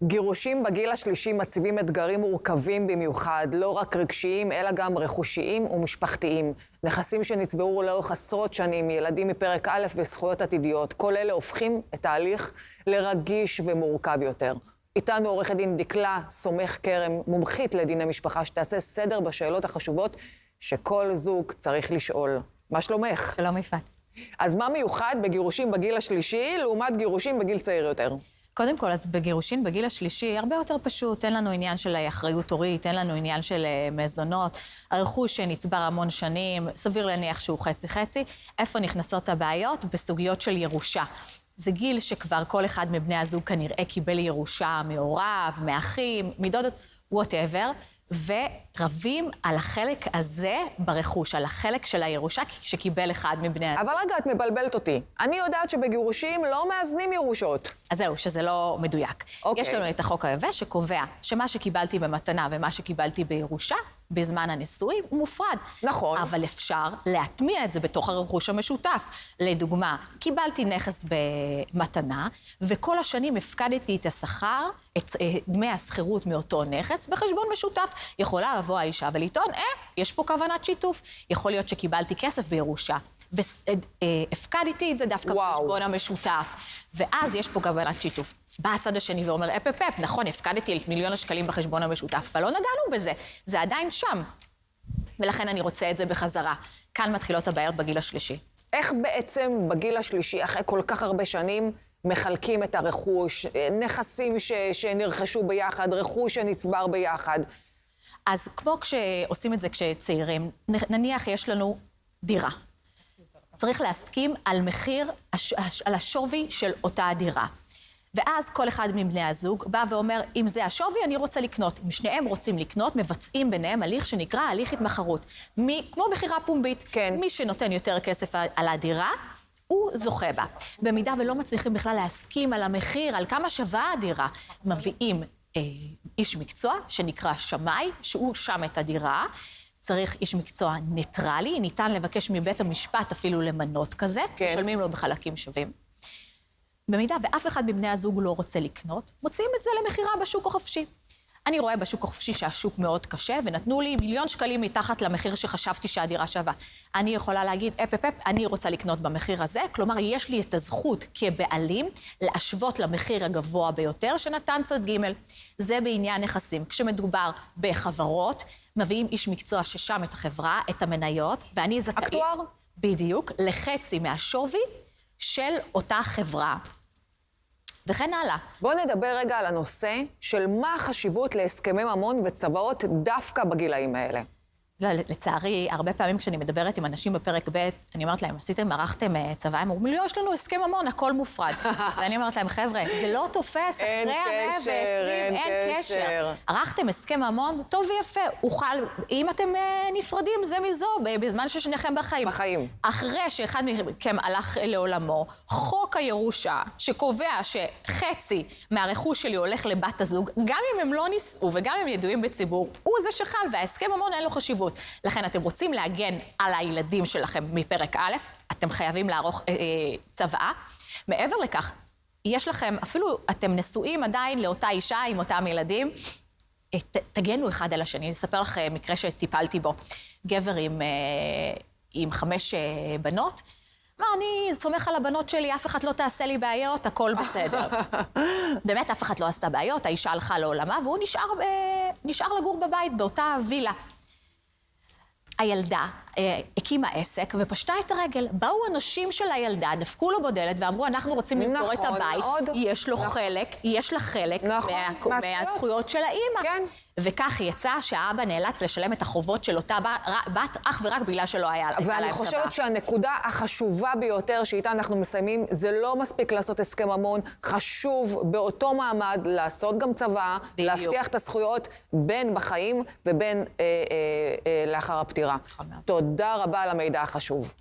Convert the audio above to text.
גירושים בגיל השלישי מציבים אתגרים מורכבים במיוחד, לא רק רגשיים, אלא גם רכושיים ומשפחתיים. נכסים שנצברו לאורך עשרות שנים, ילדים מפרק א' וזכויות עתידיות. כל אלה הופכים את ההליך לרגיש ומורכב יותר. איתנו עורכת דין דקלה סומך כרם, מומחית לדיני משפחה, שתעשה סדר בשאלות החשובות שכל זוג צריך לשאול. מה שלומך? שלום יפעת. אז מה מיוחד בגירושים בגיל השלישי לעומת גירושים בגיל צעיר יותר? קודם כל, אז בגירושין בגיל השלישי, הרבה יותר פשוט, אין לנו עניין של אחריות הורית, אין לנו עניין של מזונות, הרכוש שנצבר המון שנים, סביר להניח שהוא חצי-חצי. איפה נכנסות הבעיות? בסוגיות של ירושה. זה גיל שכבר כל אחד מבני הזוג כנראה קיבל ירושה מהוריו, מאחים, מדודות, whatever, ורבים על החלק הזה ברכוש, על החלק של הירושה שקיבל אחד מבני הזוג. אבל רגע, את מבלבלת אותי. אני יודעת שבגירושים לא מאזנים ירושות. אז זהו, שזה לא מדויק. אוקיי. יש לנו את החוק היבש שקובע שמה שקיבלתי במתנה ומה שקיבלתי בירושה, בזמן הנישואים, הוא מופרד. נכון. אבל אפשר להטמיע את זה בתוך הרכוש המשותף. לדוגמה, קיבלתי נכס במתנה, וכל השנים הפקדתי את השכר, את דמי השכירות מאותו נכס, בחשבון משותף. יכולה לבוא האישה ולטעון, יש פה כוונת שיתוף. יכול להיות שקיבלתי כסף בירושה, והפקדתי את זה דווקא בחשבון המשותף. ואז יש פה כוונת שיתוף. בא הצד השני ואומר, נכון, הפקדתי את מיליון השקלים בחשבון המשותף, אבל לא נגענו בזה, זה עדיין שם. ולכן אני רוצה את זה בחזרה. כאן מתחילות הבעיות בגיל השלישי. איך בעצם בגיל השלישי, אחרי כל כך הרבה שנים, מחלקים את הרכוש, נכסים שנרכשו ביחד, רכוש שנצבר ביחד? אז כמו כשעושים את זה כשצעירים, נניח יש לנו דירה. צריך להסכים על מחיר, על השווי של אותה דירה. ואז כל אחד מבני הזוג בא ואומר, אם זה השווי, אני רוצה לקנות. אם שניהם רוצים לקנות, מבצעים ביניהם הליך שנקרא הליך התמחרות. כמו בחירה פומבית. כן. מי שנותן יותר כסף על הדירה, הוא זוכה בה. במידה ולא מצליחים בכלל להסכים על המחיר, על כמה שווה הדירה, מביאים איש מקצוע שנקרא שמאי, שהוא שם את הדירה. צריך איש מקצוע ניטרלי, ניתן לבקש מבית המשפט אפילו למנות כזה, כן. משלמים לו בחלקים שווים. במידה ואף אחד מבני הזוג לא רוצה לקנות, מוציאים את זה למחירה בשוק החופשי. אני רואה בשוק החופשי שהשוק מאוד קשה, ונתנו לי מיליון שקלים מתחת למחיר שחשבתי שהדירה שווה. אני יכולה להגיד, אני רוצה לקנות במחיר הזה, כלומר, יש לי את הזכות כבעלים להשוות למחיר הגבוה ביותר שנתן צד ג'. זה בעניין נכסים. כשמדובר בחברות, מביאים איש מקצוע ששם את החברה, את המניות, ואני זכאית... אקטואר? בדיוק, לחצי מהשווי של אותה חברה. וכן הלאה. בואו נדבר רגע על הנושא של מה החשיבות להסכמי ממון וצוואות דווקא בגילאים האלה. לצערי, הרבה פעמים כשאני מדברת עם אנשים בפרק ב', אני אומרת להם, ערכתם צבא, הם אומרים לי, יש לנו הסכם ממון, הכל מופרד. ואני אומרת להם, חבר'ה, זה לא תופס, אחרי 120, אין קשר. ערכתם הסכם ממון, טוב ויפה, אם אתם נפרדים זה מזו, בזמן ששניכם בחיים. בחיים. אחרי שאחד מכם הלך לעולמו, חוק הירושה, שקובע שחצי מהרכוש שלי הולך לבת הזוג, גם אם הם לא נישאו וגם אם ידועים בציבור, הוא זה שחל, וההסכם ממון אין לו חשיבות. לכן אתם רוצים להגן על הילדים שלכם מפרק א', אתם חייבים לערוך צוואה. מעבר לכך, יש לכם, אפילו אתם נשואים עדיין לאותה אישה עם אותם ילדים, תגנו אחד על השני. אני אספר לך מקרה שטיפלתי בו. גבר עם 5 בנות, אמר, אני סומך על הבנות שלי, אף אחד לא תעשה לי בעיות, הכל בסדר. באמת, אף אחד לא עשתה בעיות, האישה הלכה לעולמה, והוא נשאר לגור בבית באותה וילה. הילדה הקימה עסק ופשטה את הרגל. באו אנשים של הילדה, דפקו לו בדלת ואמרו, אנחנו רוצים למכור את הבית. יש לו חלק, יש לה חלק מהזכויות של האמא. כן. וכך יצא שהאבא נאלץ לשלם את החובות של אותה בת אך ורק בגלל שלא היה להם צבא. ואני חושבת שהנקודה החשובה ביותר שאיתה אנחנו מסיימים, זה לא מספיק לעשות הסכם ממון, חשוב באותו מעמד לעשות גם צבא, להבטיח את הזכויות בין בחיים ובין לאחר הפטירה. תודה רבה על המידע החשוב.